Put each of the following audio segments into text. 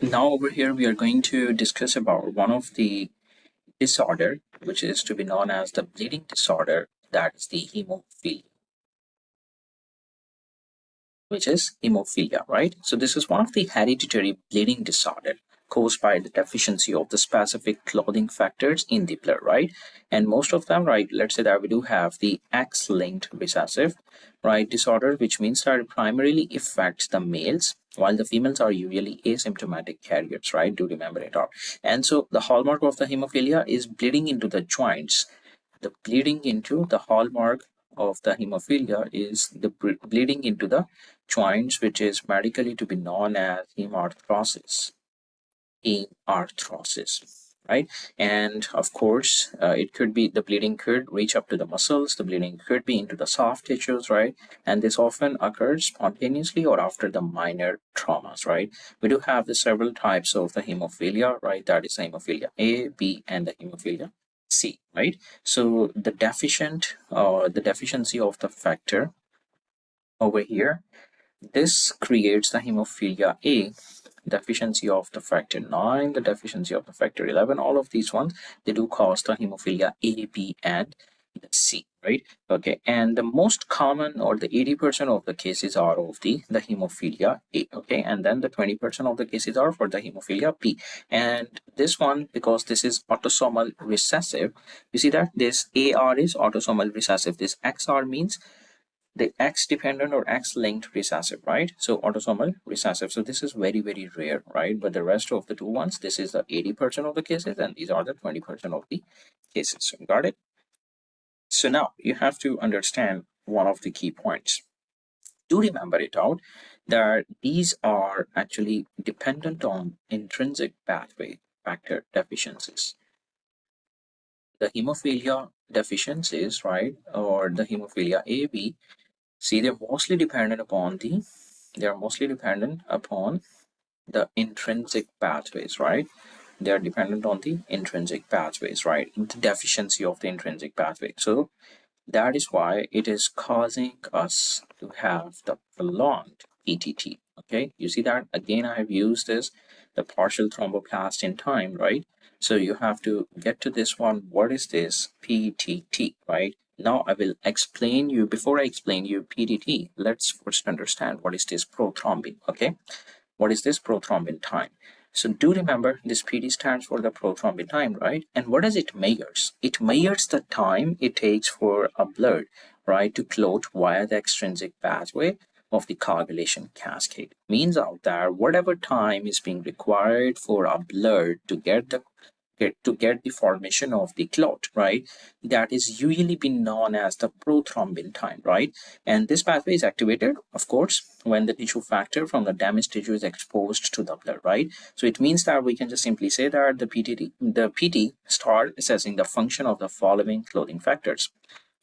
Now over here we are going to discuss about one of the disorder which is to be known as the bleeding disorder, that is the hemophilia, right? So this is one of the hereditary bleeding disorder caused by the deficiency of the specific clotting factors in the blood, right? And most of them, right, let's say that we do have the X-linked recessive, right, disorder, which means that it primarily affects the males, while the females are usually asymptomatic carriers, right? Do remember it all. And so the hallmark of the hemophilia is bleeding into the joints. The bleeding into the hallmark of the hemophilia is the bleeding into the joints, which is medically to be known as hemarthrosis, right? And of course, it could be the bleeding could reach up to the muscles, the bleeding could be into the soft tissues, right? And this often occurs spontaneously or after the minor traumas, right? We do have the several types of the hemophilia, right? That is the hemophilia A, B, and the hemophilia C, right? So the deficiency of the factor over here, this creates the hemophilia A, deficiency of the factor 9, the deficiency of the factor 11, all of these ones, they do cause the hemophilia A, B, and the C, right? Okay, and the most common, or the 80% of the cases are of the hemophilia A, okay, and then the 20% of the cases are for the hemophilia B. And this one, because this is autosomal recessive, you see that this AR is autosomal recessive, this XR means the X dependent or X linked recessive, right? So autosomal recessive. So this is very, very rare, right? But the rest of the two ones, this is the 80% of the cases, and these are the 20% of the cases. So got it? So now you have to understand one of the key points. Do remember it out that these are actually dependent on intrinsic pathway factor deficiencies. The hemophilia deficiencies, right, or the hemophilia AB, see, they're mostly dependent upon the intrinsic pathways, right? They are dependent on the intrinsic pathways, right? The deficiency of the intrinsic pathway. So that is why it is causing us to have the prolonged PTT. Okay, you see that again, I have used this, the partial thromboplast in time, right? So you have to get to this one. What is this PTT, right? Now I will explain you. Before I explain you PTT, let's first understand what is this prothrombin. Okay, what is this prothrombin time? So do remember this PT stands for the prothrombin time, right? And what does it measures? It measures the time it takes for a blood, right, to clot via the extrinsic pathway of the coagulation cascade. Means out there, whatever time is being required for a blood to get the formation of the clot, right? That is usually been known as the prothrombin time, right? And this pathway is activated, of course, when the tissue factor from the damaged tissue is exposed to the blood, right? So it means that we can just simply say that the PT start assessing the function of the following clothing factors.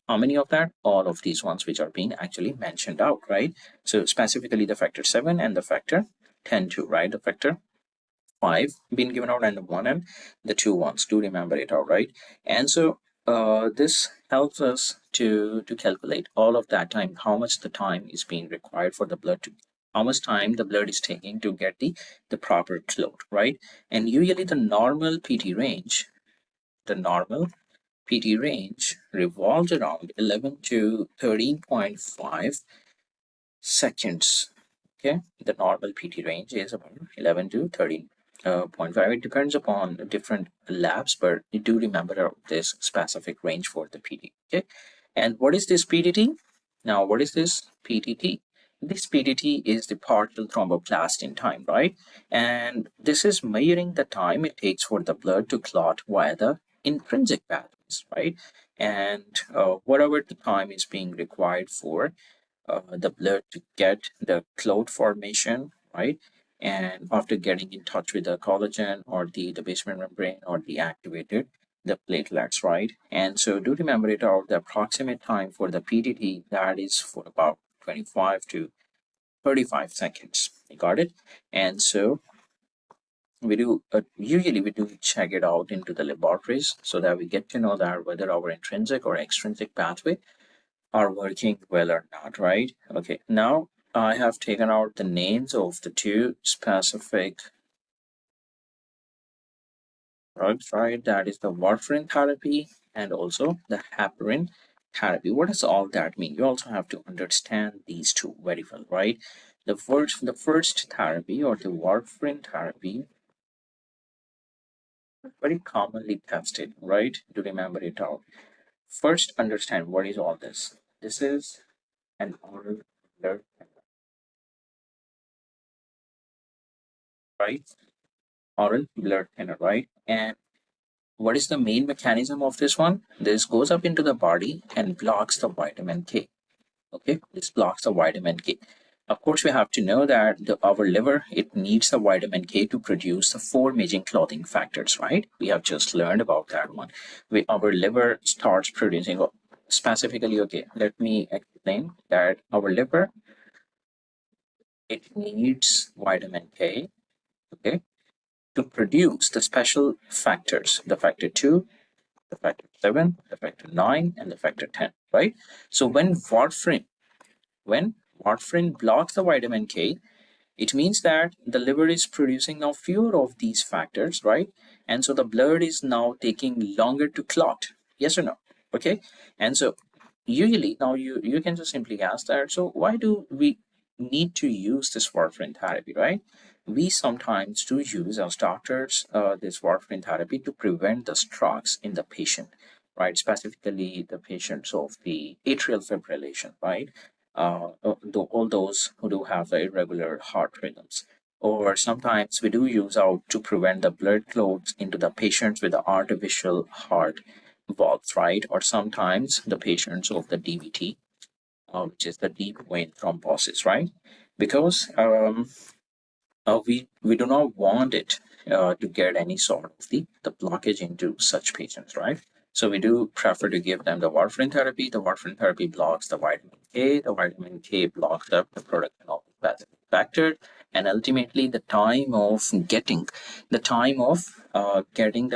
How many of that? All of these ones which are being actually mentioned out, right? So specifically the factor 7 and the factor 10 too, right? The factor 5 been given out and the 1 and the 2 ones. Do remember it all, right? And so this helps us to calculate all of that time, how much the time is being required for the blood to, how much time the blood is taking to get the proper clot, right? And usually the normal PT range revolves around 11 to 13.5 seconds. Okay, the normal PT range is about 11 to 13.5. It depends upon different labs, but you do remember this specific range for the PT. Okay, and what is this PTT? Now, what is this PTT? This PTT is the partial thromboplast in time, right? And this is measuring the time it takes for the blood to clot via the intrinsic pathways, right? And whatever the time is being required for the blood to get the clot formation, right? And after getting in touch with the collagen or the basement membrane or the activated the platelets, right? And so do remember it out, the approximate time for the PTT, that is for about 25 to 35 seconds. You got it? And so we do usually we do check it out into the laboratories so that we get to know that whether our intrinsic or extrinsic pathway are working well or not, right? Okay, now I have taken out the names of the two specific drugs, right? That is the warfarin therapy and also the heparin therapy. What does all that mean? You also have to understand these two very well, right? The first therapy or the warfarin therapy, very commonly tested, right? To remember it out. First, understand what is all this. This is an oral blood, right? Oral blood thinner, right? And what is the main mechanism of this one? This goes up into the body and blocks the vitamin K. Okay, this blocks the vitamin K. Of course, we have to know that our liver, it needs the vitamin K to produce the four major clotting factors, right? We have just learned about that one. Our liver starts producing, specifically, okay, let me explain that our liver, it needs vitamin K, okay, to produce the special factors, the factor 2, the factor 7, the factor 9, and the factor 10, right? So when warfarin blocks the vitamin K, it means that the liver is producing now fewer of these factors, right? And so the blood is now taking longer to clot. Yes or no? Okay. And so usually now you can just simply ask that, so why do we need to use this warfarin therapy, right? We sometimes do use as doctors this warfarin therapy to prevent the strokes in the patient, right? Specifically the patients of the atrial fibrillation, right? All those who do have the irregular heart rhythms. Or sometimes we do use out to prevent the blood clots into the patients with the artificial heart valves, right? Or sometimes the patients of the DVT, which is the deep vein thrombosis, right? Because we do not want it to get any sort of the blockage into such patients, right? So we do prefer to give them the warfarin therapy. The warfarin therapy blocks the vitamin K. The vitamin K blocks up the production of the pathogenic factor, and ultimately the time of getting the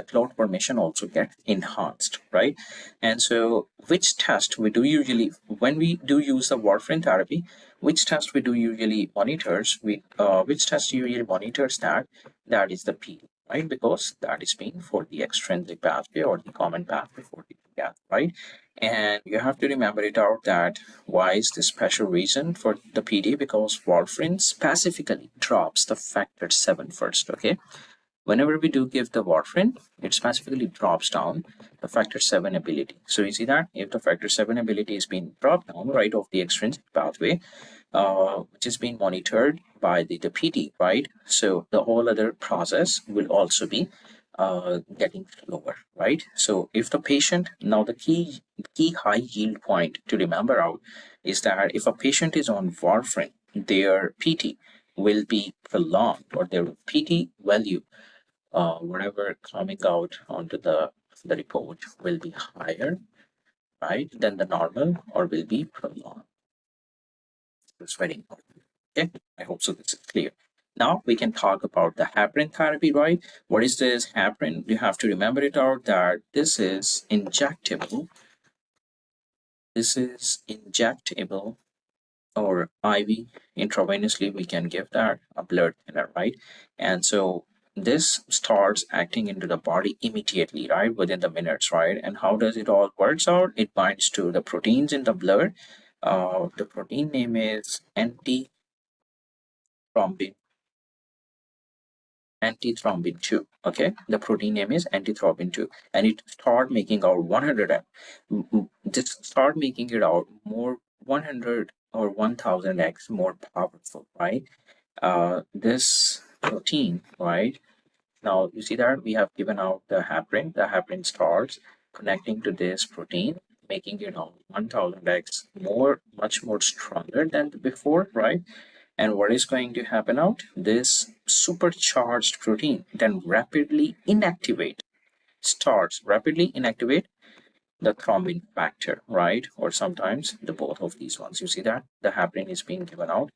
clot formation also gets enhanced, right? And so, which test we do usually when we do use the warfarin therapy? Which test we do usually monitors? Which test usually monitors that? That is the PD, right? Because that is being for the extrinsic pathway or the common pathway for the gas, right? And you have to remember it out that why is this special reason for the PD? Because warfarin specifically drops the factor 7 first, okay? Whenever we do give the warfarin, it specifically drops down the factor 7 ability. So you see that if the factor 7 ability is being dropped down right off the extrinsic pathway, which is being monitored by the PD, right? So the whole other process will also be getting slower, right? So if the patient, now the key high yield point to remember out is that if a patient is on warfarin, their PT will be prolonged, or their PT value, whatever coming out onto the report, will be higher, right, than the normal, or will be prolonged. It's very important. Okay, I hope so this is clear. Now we can talk about the heparin therapy, right? What is this heparin? You have to remember it out that this is injectable. This is injectable or IV, intravenously we can give that a blood thinner, right? And so this starts acting into the body immediately, right, within the minutes, right? And how does it all works out? It binds to the proteins in the blood. The protein name is antithrombin antithrombin 2. Okay, the protein name is antithrombin 2, and it start making out 100 just start making it out more 100 or 1000x more powerful, right? This protein, right? Now you see that we have given out the heparin. The heparin starts connecting to this protein, making it now 1000x more, much more stronger than before, right? And what is going to happen out? This supercharged protein then starts rapidly inactivate the thrombin factor, right? Or sometimes the both of these ones. You see that the heparin is being given out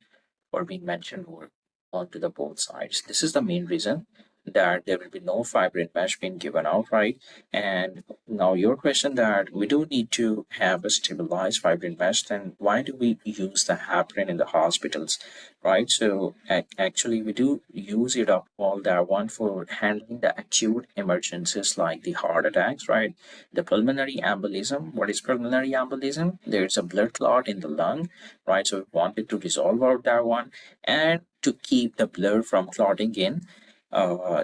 or being mentioned or onto the both sides. This is the main reason that there will be no fibrin mesh being given out, right? And now your question that we do need to have a stabilized fibrin mesh, then why do we use the heparin in the hospitals, right? So actually we do use it up all that one for handling the acute emergencies like the heart attacks, right? The pulmonary embolism. What is pulmonary embolism? There's a blood clot in the lung, right? So we wanted to resolve out that one and to keep the blood from clotting in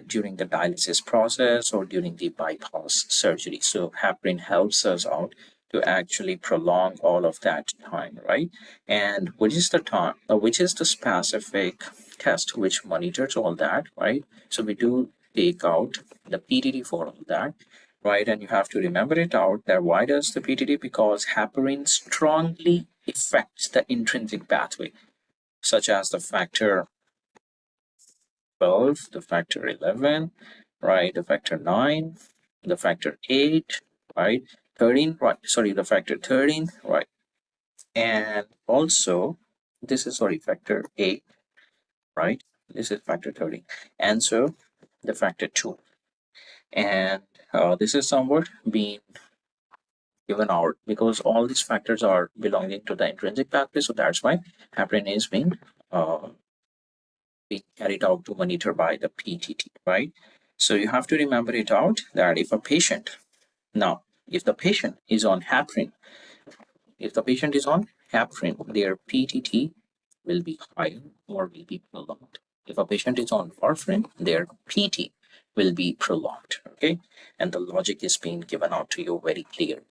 during the dialysis process or during the bypass surgery. So heparin helps us out to actually prolong all of that time, right? And which is the time, which is the specific test which monitors all that, right? So we do take out the PTT for all that, right? And you have to remember it out that why does the PTT? Because heparin strongly affects the intrinsic pathway, such as the factor 12, the factor 11, right? The factor 9, the factor 8, right? 13, right? Sorry, the factor 13, right? And also, this is, sorry, factor 8, right? This is factor 13. And so, the factor 2. And this is somewhat being given out because all these factors are belonging to the intrinsic pathway. So that's why heparin is being carried out to monitor by the PTT, right? So you have to remember it out that if a patient, now, if the patient is on heparin, their PTT will be higher or will be prolonged. If a patient is on warfarin, their PT will be prolonged, okay? And the logic is being given out to you very clear.